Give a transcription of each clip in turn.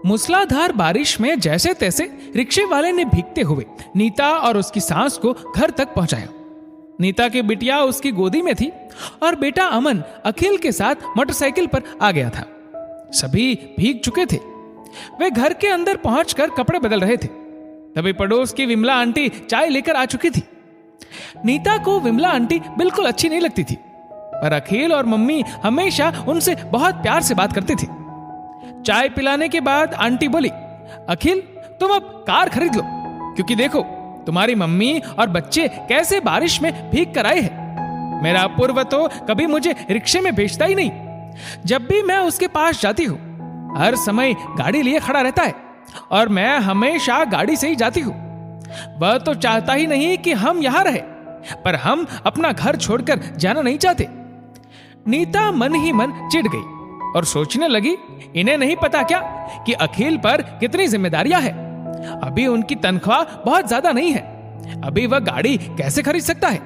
मूसलाधार बारिश में जैसे तैसे रिक्शे वाले ने भीगते हुए नीता और उसकी सास को घर तक पहुंचाया। नीता की बिटिया उसकी गोदी में थी और बेटा अमन अखिल के साथ मोटरसाइकिल पर आ गया था। सभी भीग चुके थे। वे घर के अंदर पहुंचकर कपड़े बदल रहे थे। तभी पड़ोस की विमला आंटी चाय लेकर आ चुकी थी। नीता को विमला आंटी बिल्कुल अच्छी नहीं लगती थी, पर अखिल और मम्मी हमेशा उनसे बहुत प्यार से बात करते थे। चाय पिलाने के बाद आंटी बोली, अखिल तुम अब कार खरीद लो, क्योंकि देखो तुम्हारी मम्मी और बच्चे कैसे बारिश में भीग कर आए हैं। मेरा अपूर्व तो कभी मुझे रिक्शे में भेजता ही नहीं। जब भी मैं उसके पास जाती हूँ हर समय गाड़ी लिए खड़ा रहता है और मैं हमेशा गाड़ी से ही जाती हूँ। वह तो चाहता ही नहीं कि हम यहाँ रहे, पर हम अपना घर छोड़कर जाना नहीं चाहते। नीता मन ही मन चिढ़ गई और सोचने लगी, इन्हें नहीं पता क्या कि अखिल पर कितनी जिम्मेदारियां हैं। अभी उनकी तनख्वाह बहुत ज्यादा नहीं है, अभी वह गाड़ी कैसे खरीद सकता है।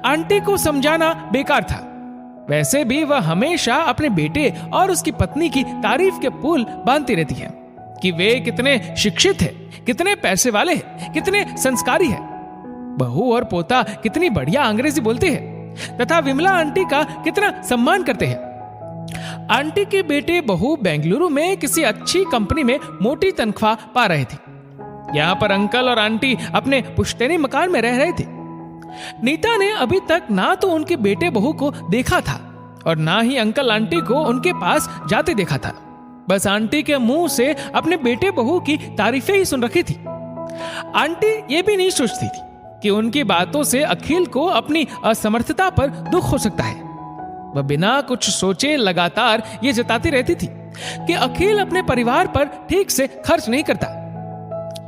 आंटी को समझाना बेकार था। वैसे भी वह हमेशा अपने बेटे और उसकी पत्नी की तारीफ के पुल बांधती रहती है कि वे कितने शिक्षित हैं, कितने पैसे वाले हैं, कितने संस्कारी हैं। बहू और पोता कितनी बढ़िया अंग्रेजी बोलते हैं तथा विमला आंटी का कितना सम्मान करते हैं। आंटी के बेटे बहू बेंगलुरु में किसी अच्छी कंपनी में मोटी तनख्वाह पा रहे थे। यहाँ पर अंकल और आंटी अपने पुश्तैनी मकान में रह रहे थे। नीता ने अभी तक ना तो उनके बेटे बहू को देखा था और ना ही अंकल आंटी को उनके पास जाते देखा था। बस आंटी के मुंह से अपने बेटे बहू की तारीफें ही सुन रखी थी। आंटी ये भी नहीं सोचती थी कि उनकी बातों से अखिल को अपनी असमर्थता पर दुख हो सकता है। वह बिना कुछ सोचे लगातार ये जताती रहती थी कि अखिल अपने परिवार पर ठीक से खर्च नहीं करता।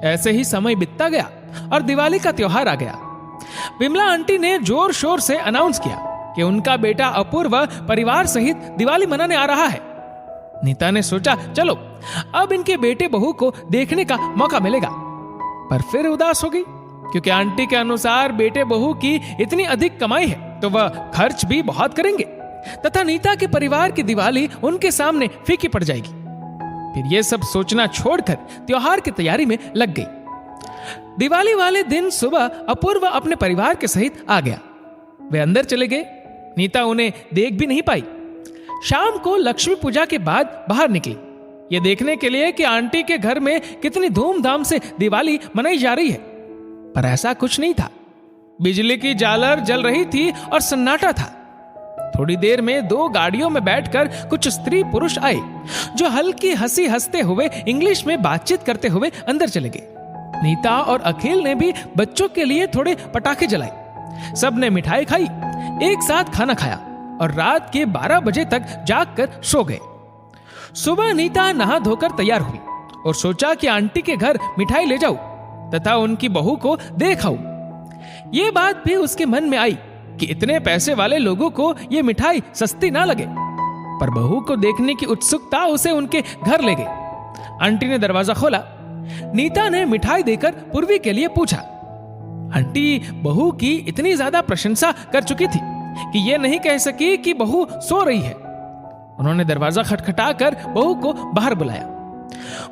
ऐसे ही समय बीतता गया और दिवाली का त्योहार आ गया। विमला आंटी ने जोर शोर से अनाउंस किया कि उनका बेटा अपूर्व परिवार सहित दिवाली मनाने आ रहा है। नीता ने सोचा, चलो अब इनके बेटे बहू को देखने का मौका मिलेगा, पर फिर उदास हो गई क्योंकि आंटी के अनुसार बेटे बहू की इतनी अधिक कमाई है तो वह खर्च भी बहुत करेंगे तथा नीता के परिवार की दिवाली उनके सामने फीकी पड़ जाएगी। फिर यह सब सोचना छोड़कर त्योहार की तैयारी में लग गई। दिवाली वाले दिन सुबह अपूर्व अपने परिवार के सहित आ गया। वे अंदर चले गए। नीता उन्हें देख भी नहीं पाई। शाम को लक्ष्मी पूजा के बाद बाहर निकली, ये देखने के लिए कि आंटी के घर में कितनी धूमधाम से दिवाली मनाई जा रही है, पर ऐसा कुछ नहीं था। बिजली की झालर जल रही थी और सन्नाटा था। थोड़ी देर में 2 गाड़ियों में बैठकर कुछ स्त्री पुरुष आए जो हल्की हंसी हंसते हुए इंग्लिश में बातचीत करते हुए अंदर चले गए। नीता और अखिल ने भी बच्चों के लिए थोड़े पटाखे जलाए। सबने मिठाई खाई, एक साथ खाना खाया और रात के 12 बजे तक जागकर सो गए। सुबह नीता नहा धोकर तैयार हुई और सोचा कि आंटी के घर मिठाई ले जाऊं तथा उनकी बहू को देखाऊं। ये बात भी उसके मन में आई कि इतने पैसे वाले लोगों को ये मिठाई सस्ती ना लगे, पर बहू को देखने की उत्सुकता उसे उनके घर ले गई। आंटी ने दरवाजा खोला। नीता ने मिठाई देकर पूर्वी के लिए पूछा। आंटी बहू की इतनी ज्यादा प्रशंसा कर चुकी थी कि यह नहीं कह सकी कि बहू सो रही है। उन्होंने दरवाजा खटखटाकर बहू को बाहर बुलाया।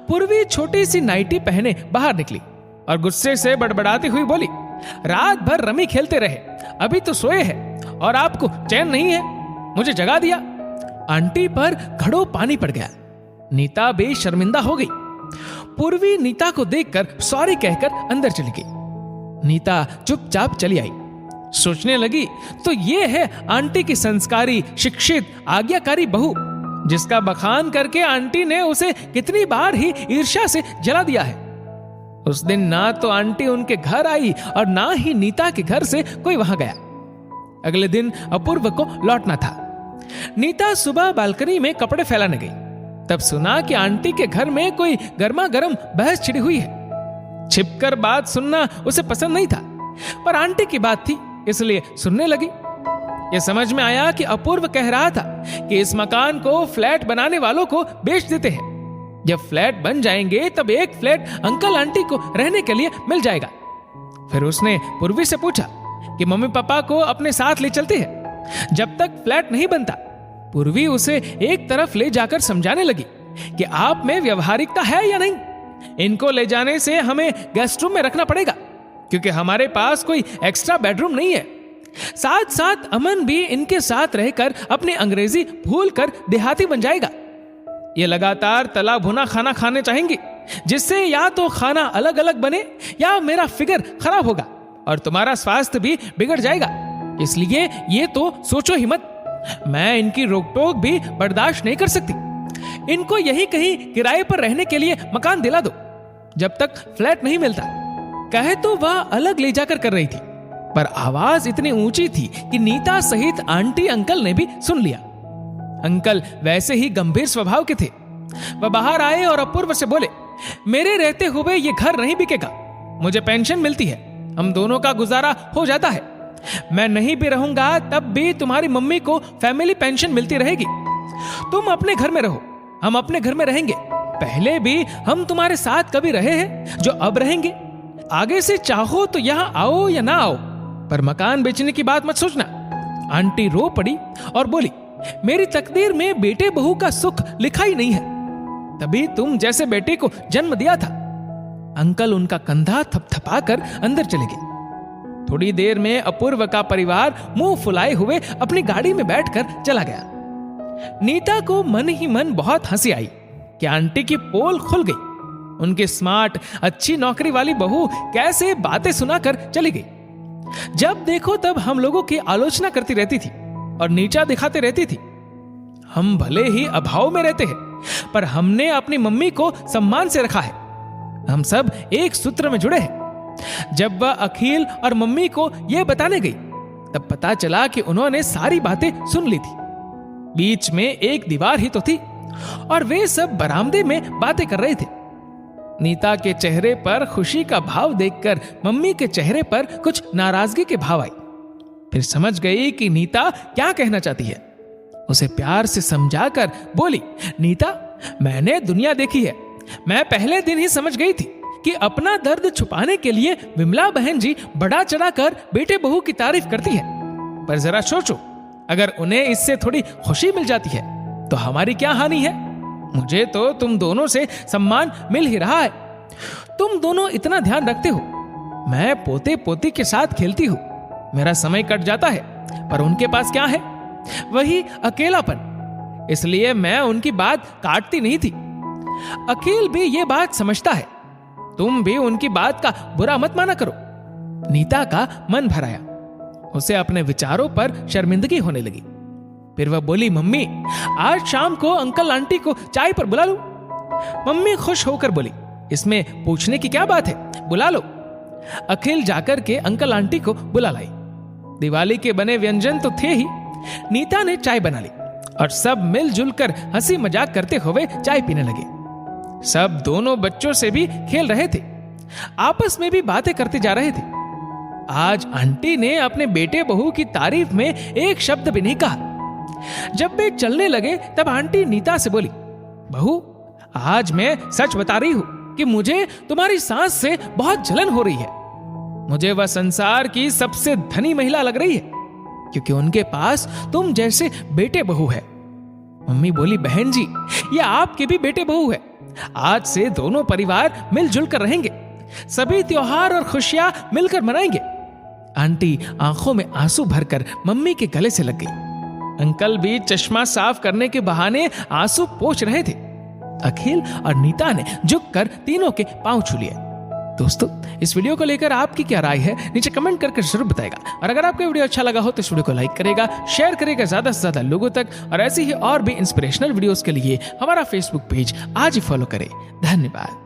पूर्वी छोटी सी नाइटी पहने बाहर निकली और गुस्से से बड़बड़ाती हुई बोली, रात भर रमी खेलते रहे, अभी तो सोए हैं और आपको चैन नहीं है, मुझे जगा दिया। आंटी पर घड़ों पानी पड़ गया। नीता बेशर्मिंदा हो गई। पूर्वी नीता को देखकर सॉरी कहकर अंदर चली गई। नीता चुपचाप चली आई। सोचने लगी, तो ये है आंटी की संस्कारी, शिक्षित, आज्ञाकारी बहू, जिसका बखान करके आंटी ने उसे कितनी बार ही ईर्ष्या से जला दिया है। उस दिन ना तो आंटी उनके घर आई और ना ही नीता के घर से कोई वहां गया। अगले दिन अपूर्व को लौटना था। नीता सुबह बालकनी में कपड़े फैलाने गई, तब सुना कि आंटी के घर में कोई गर्मा गर्म बहस छिड़ी हुई है। छिपकर बात सुनना उसे पसंद नहीं था, पर आंटी की बात थी इसलिए सुनने लगी। यह समझ में आया कि अपूर्व कह रहा था कि इस मकान को फ्लैट बनाने वालों को बेच देते हैं। जब फ्लैट बन जाएंगे तब एक फ्लैट अंकल आंटी को रहने के लिए मिल जाएगा। फिर उसने पूर्वी से पूछा कि मम्मी पापा को अपने साथ ले चलते हैं जब तक फ्लैट नहीं बनता। पूर्वी उसे एक तरफ ले जाकर समझाने लगी कि आप में व्यवहारिकता है या नहीं। इनको ले जाने से हमें गेस्ट रूम में रखना पड़ेगा, क्योंकि हमारे पास कोई एक्स्ट्रा बेडरूम नहीं है। साथ साथ अमन भी इनके साथ रहकर अपनी अंग्रेजी भूलकर देहाती बन जाएगा। ये लगातार तला भुना खाना खाने चाहेंगे, जिससे या तो खाना अलग अलग बने या मेरा फिगर खराब होगा और तुम्हारा स्वास्थ्य भी बिगड़ जाएगा। इसलिए ये तो सोचो ही मत। मैं इनकी रोक टोक भी बर्दाश्त नहीं कर सकती। इनको यही कहीं किराए पर रहने के लिए मकान दिला दो, जब तक फ्लैट नहीं मिलता। कहे तो वह अलग ले जाकर कर रही थी, पर आवाज इतनी ऊंची थी कि नीता सहित आंटी अंकल ने भी सुन लिया। अंकल वैसे ही गंभीर स्वभाव के थे। वह बाहर आए और अपूर्व से बोले, मेरे रहते हुए ये घर नहीं बिकेगा। मुझे पेंशन मिलती है, हम दोनों का गुजारा हो जाता है। मैं नहीं भी रहूंगा तब भी तुम्हारी मम्मी को फैमिली पेंशन मिलती रहेगी। तुम अपने घर में रहो, हम अपने घर में रहेंगे। पहले भी हम तुम्हारे साथ कभी रहे हैं, जो अब रहेंगे। आगे से चाहो तो यहाँ आओ या ना आओ, पर मकान बेचने की बात मत सोचना। आंटी रो पड़ी और बोली, मेरी तकदीर में बेटे बहू का सुख लिखा ही नहीं है, तभी तुम जैसे बेटे को जन्म दिया था। अंकल उनका कंधा थपथपाकर अंदर चले गए। थोड़ी देर में अपूर्व का परिवार मुंह फुलाए हुए अपनी गाड़ी में बैठकर चला गया। नीता को मन ही मन बहुत हंसी आई कि आंटी की पोल खुल गई। उनकी स्मार्ट अच्छी नौकरी वाली बहू कैसे बातें सुनाकर चली गई। जब देखो तब हम लोगों की आलोचना करती रहती थी और नीचा दिखाते रहती थी। हम भले ही अभाव में रहते हैं, पर हमने अपनी मम्मी को सम्मान से रखा है। हम सब एक सूत्र में जुड़े हैं। जब वह अखिल और मम्मी को यह बताने गई, तब पता चला कि उन्होंने सारी बातें सुन ली थी। बीच में एक दीवार ही तो थी और वे सब बरामदे में बातें कर रहे थे। नीता के चेहरे पर खुशी का भाव देखकर मम्मी के चेहरे पर कुछ नाराजगी के भाव आई। फिर समझ गई कि नीता क्या कहना चाहती है। उसे प्यार से समझाकर बोली, नीता, मैंने दुनिया देखी है। मैं पहले दिन ही समझ गई थी कि अपना दर्द छुपाने के लिए विमला बहन जी बढ़ा चढ़ाकर बेटे बहू की तारीफ करती है। पर जरा सोचो, अगर उन्हें इससे थोड़ी खुशी मिल जाती है तो हमारी क्या हानि है। मुझे तो तुम दोनों से सम्मान मिल ही रहा है। तुम दोनों इतना ध्यान रखते हो। मैं पोते पोती के साथ खेलती हूँ, मेरा समय कट जाता है, पर उनके पास क्या है? वही अकेलापन। इसलिए मैं उनकी बात काटती नहीं थी। अखिल भी ये बात समझता है। तुम भी उनकी बात का बुरा मत माना करो। नीता का मन भर आया। उसे अपने विचारों पर शर्मिंदगी होने लगी। फिर वह बोली, मम्मी, आज शाम को अंकल आंटी को चाय पर बुला लो। मम्मी खुश होकर बोली, इसमें पूछने की क्या बात है, बुला लो। अखिल जाकर के अंकल आंटी को बुला लाई। दिवाली के बने व्यंजन तो थे ही। नीता ने चाय बना ली और सब मिलजुल कर हंसी मजाक करते हुए चाय पीने लगे। सब दोनों बच्चों से भी खेल रहे थे, आपस में भी बातें करते जा रहे थे। आज आंटी ने अपने बेटे बहू की तारीफ में एक शब्द भी नहीं कहा। जब वे चलने लगे तब आंटी नीता से बोली, बहू, आज मैं सच बता रही हूं कि मुझे तुम्हारी सास से बहुत जलन हो रही है। मुझे वह संसार की सबसे धनी महिला लग रही है, क्योंकि उनके पास तुम जैसे बेटे बहू है। मम्मी बोली, बहन जी, ये आपके भी बेटे बहू है। आज से दोनों परिवार मिलजुल कर रहेंगे, सभी त्योहार और खुशियां मिलकर मनाएंगे। आंटी आंखों में आंसू भरकर मम्मी के गले से लग गई। अंकल भी चश्मा साफ करने के बहाने आंसू पोंछ रहे थे। अखिल और नीता ने झुककर तीनों के पांव छू लिए। दोस्तों, इस वीडियो को लेकर आपकी क्या राय है नीचे कमेंट करके जरूर बताएगा। और अगर आपको वीडियो अच्छा लगा हो तो इस वीडियो को लाइक करेगा, शेयर करेगा ज्यादा से ज्यादा लोगों तक। और ऐसी ही और भी इंस्पिरेशनल वीडियोस के लिए हमारा फेसबुक पेज आज ही फॉलो करें। धन्यवाद।